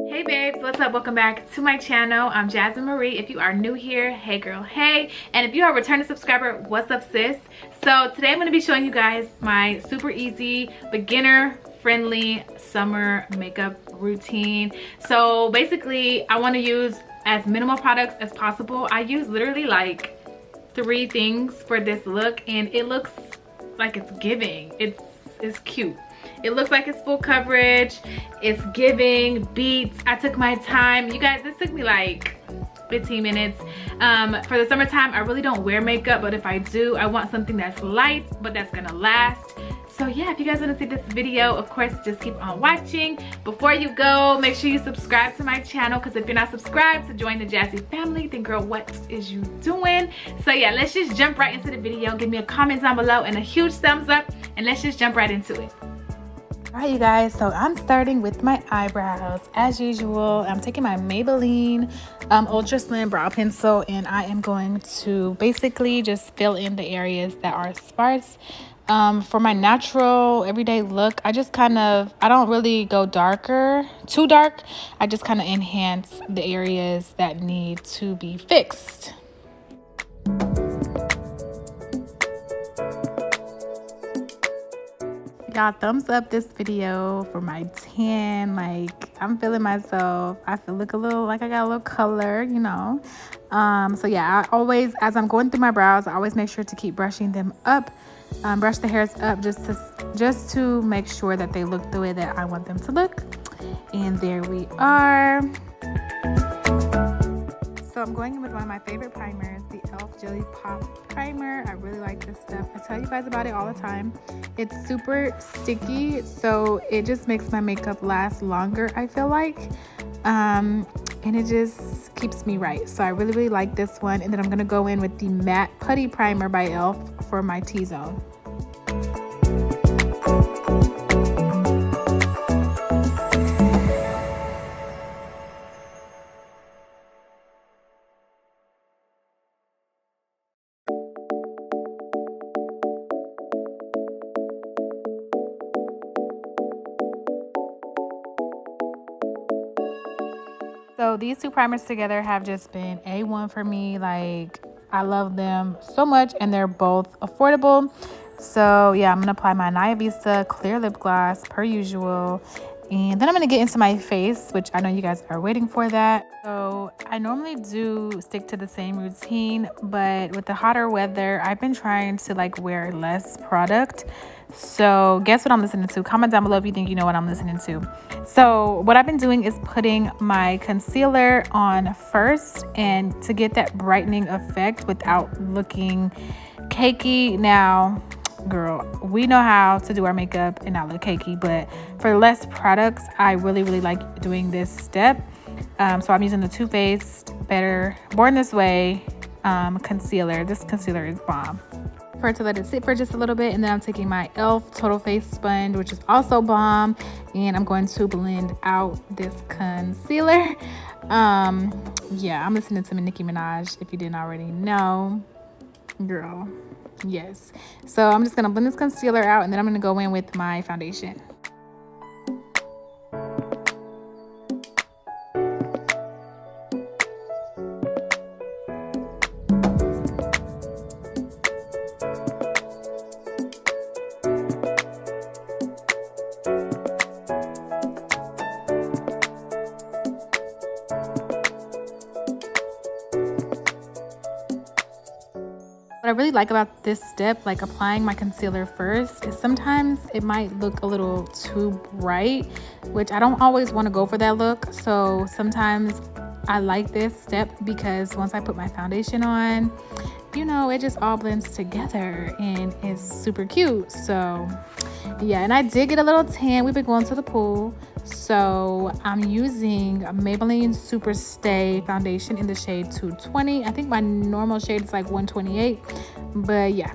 Hey babes, what's up? Welcome back to my channel. I'm Jasmine Marie. If you are new here, hey girl, hey. And if you are a returning subscriber, what's up sis? So today I'm going to be showing you guys my super easy, beginner friendly summer makeup routine. So basically I want to use as minimal products as possible. I use literally like 3 things for this look and it looks like it's giving. It's cute. It looks like it's full coverage. It's giving beats. I took my time. You guys, this took me like 15 minutes. For the summertime, I really don't wear makeup, but if I do, I want something that's light, but that's gonna last. So yeah, if you guys want to see this video, of course, just keep on watching. Before you go, make sure you subscribe to my channel, because if you're not subscribed to join the Jazzy family, then girl, what is you doing? So yeah, let's just jump right into the video. Give me a comment down below and a huge thumbs up, and let's just jump right into it. All right, you guys, so I'm starting with my eyebrows. As usual, I'm taking my Maybelline Ultra Slim Brow Pencil, and I am going to basically just fill in the areas that are sparse. For my natural everyday look, I don't really go too dark. I just kind of enhance the areas that need to be fixed. Y'all, thumbs up this video for my tan. Like, I'm feeling myself. I look a little like I got a little color, you know. So yeah, I always, as I'm going through my brows, I always make sure to keep brushing them up, brush the hairs up just to make sure that they look the way that I want them to look. And there we are. So I'm going in with one of my favorite primers, the e.l.f. Jelly Pop Primer. I really like this stuff. I tell you guys about it all the time. It's super sticky, so it just makes my makeup last longer, I feel like. And it just keeps me right. So I really, really like this one. And then I'm going to go in with the Matte Putty Primer by e.l.f. for my T-zone. So these 2 primers together have just been A1 for me. Like, I love them so much, and they're both affordable. So yeah, I'm gonna apply my Naya Vista clear lip gloss per usual, and then I'm gonna get into my face, which I know you guys are waiting for that. So I normally do stick to the same routine, but with the hotter weather, I've been trying to like wear less product. So guess what I'm listening to? Comment down below if you think you know what I'm listening to. So what I've been doing is putting my concealer on first, and to get that brightening effect without looking cakey. Now, girl, we know how to do our makeup and not look cakey, but for less products, I really, really like doing this step. So I'm using the Too Faced Born This Way concealer. This concealer is bomb. To let it sit for just a little bit, and then I'm taking my e.l.f. Total Face Sponge, which is also bomb, and I'm going to blend out this concealer. Yeah, I'm listening to Nicki Minaj, if you didn't already know, girl. Yes, so I'm just gonna blend this concealer out, and then I'm gonna go in with my foundation. What I really like about this step, like applying my concealer first, is sometimes it might look a little too bright, which I don't always want to go for that look. So sometimes I like this step because once I put my foundation on, you know, it just all blends together and it's super cute. So yeah, and I did get a little tan. We've been going to the pool. So I'm using a Maybelline Super Stay foundation in the shade 220. I think my normal shade is like 128, but yeah.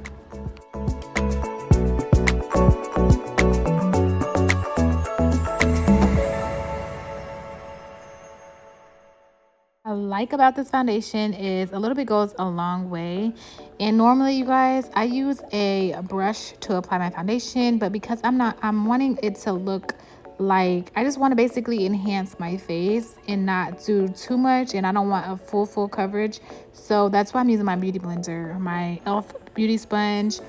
I like about this foundation is a little bit goes a long way. And normally, you guys, I use a brush to apply my foundation, but because I'm wanting it to look like, I just want to basically enhance my face and not do too much, and I don't want a full coverage. So that's why I'm using my beauty blender, my elf beauty sponge.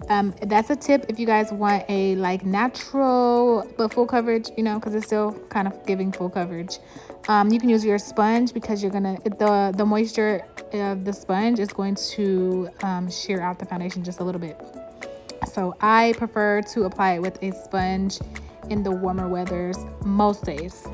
That's a tip if you guys want a like natural but full coverage, you know, because it's still kind of giving full coverage. You can use your sponge because you're gonna the moisture of the sponge is going to shear out the foundation just a little bit. So I prefer to apply it with a sponge in the warmer weathers most days.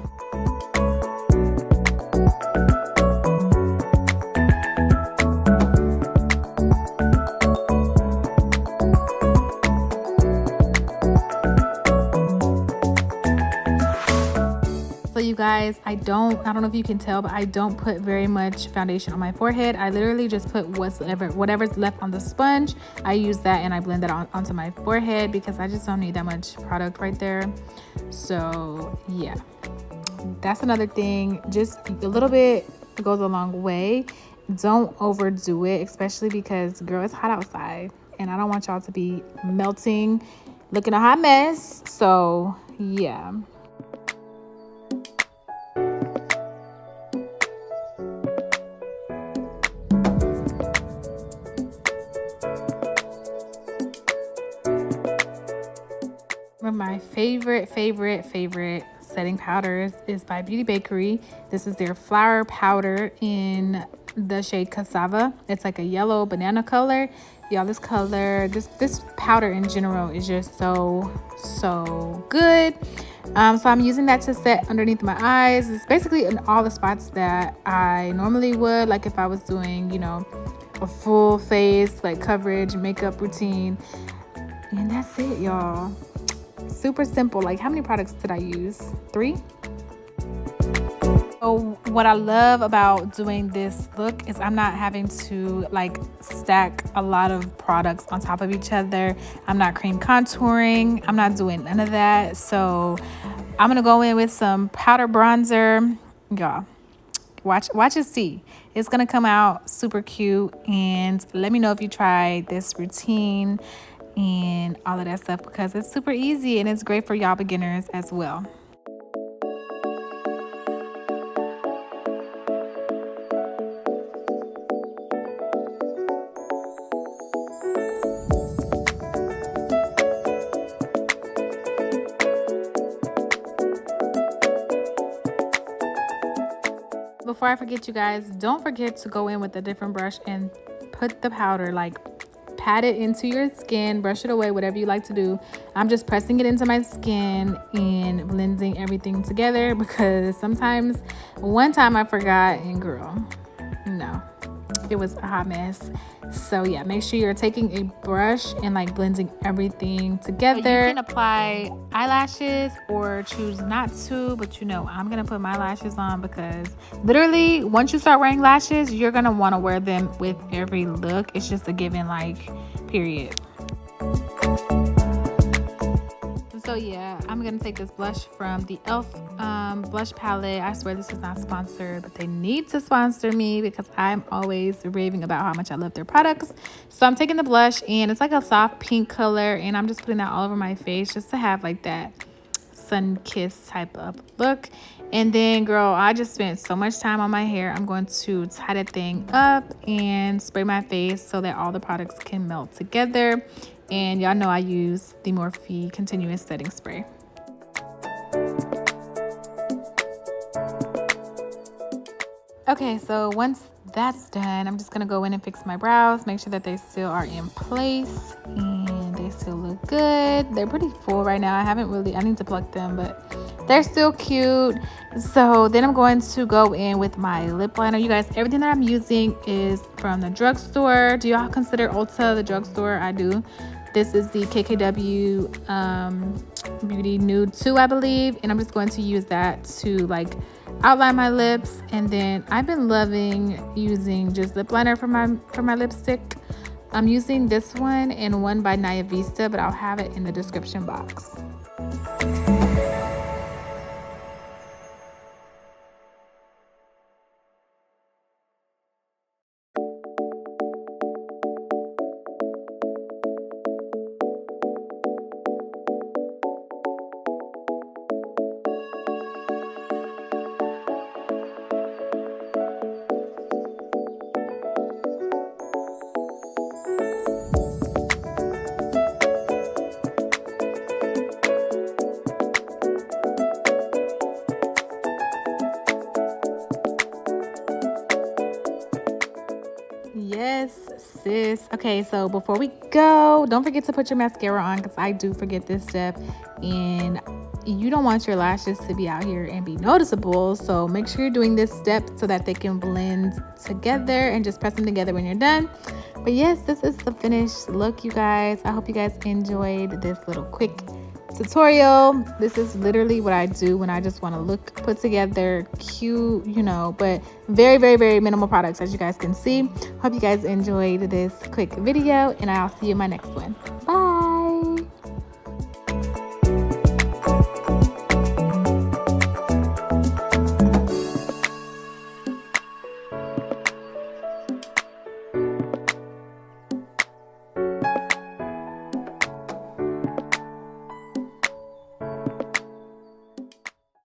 So you guys, I don't know if you can tell, but I don't put very much foundation on my forehead. I literally just put whatever's left on the sponge. I use that and I blend that onto my forehead because I just don't need that much product right there. So yeah, that's another thing. Just a little bit goes a long way. Don't overdo it, especially because girl, it's hot outside and I don't want y'all to be melting, looking a hot mess. So yeah. One of my favorite setting powders is by Beauty Bakery. This is their flower powder in the shade Cassava. It's like a yellow banana color. Y'all, this color, this powder in general is just so good. So I'm using that to set underneath my eyes. It's basically in all the spots that I normally would, like if I was doing, you know, a full face like coverage makeup routine. And that's it, y'all. Super simple. Like, how many products did I use? 3. So what I love about doing this look is I'm not having to like stack a lot of products on top of each other. I'm not cream contouring. I'm not doing none of that. So I'm gonna go in with some powder bronzer. Y'all, watch and see. It's gonna come out super cute. And let me know if you tried this routine and all of that stuff because it's super easy and it's great for y'all beginners as well. Before I forget, you guys, don't forget to go in with a different brush and put the powder, like pat it into your skin, brush it away, whatever you like to do. I'm just pressing it into my skin and blending everything together because sometimes one time I forgot and girl, no, it was a hot mess. So yeah, make sure you're taking a brush and like blending everything together. So you can apply eyelashes or choose not to, but you know, I'm gonna put my lashes on because literally once you start wearing lashes, you're gonna want to wear them with every look. It's just a given, like, period. So yeah, I'm gonna take this blush from the elf blush palette. I swear this is not sponsored, but they need to sponsor me because I'm always raving about how much I love their products. So I'm taking the blush and it's like a soft pink color and I'm just putting that all over my face just to have like that sun kiss type of look. And then girl, I just spent so much time on my hair. I'm going to tie that thing up and spray my face so that all the products can melt together. And y'all know I use the Morphe Continuous Setting Spray. Okay, so once that's done, I'm just gonna go in and fix my brows, make sure that they still are in place and they still look good. They're pretty full right now. I need to pluck them, but they're still cute. So then I'm going to go in with my lip liner. You guys, everything that I'm using is from the drugstore. Do y'all consider Ulta the drugstore? I do. This is the KKW Beauty Nude 2, I believe. And I'm just going to use that to like outline my lips. And then I've been loving using just lip liner for my lipstick. I'm using this one and one by Naya Vista, but I'll have it in the description box. sis. Okay, so before we go, don't forget to put your mascara on because I do forget this step, and you don't want your lashes to be out here and be noticeable. So make sure you're doing this step so that they can blend together, and just press them together when you're done. But yes, this is the finished look, you guys. I hope you guys enjoyed this little quick tutorial. This is literally what I do when I just want to look put together, cute, you know, but very, very, very minimal products, as you guys can see. Hope you guys enjoyed this quick video, and I'll see you in my next one. Bye.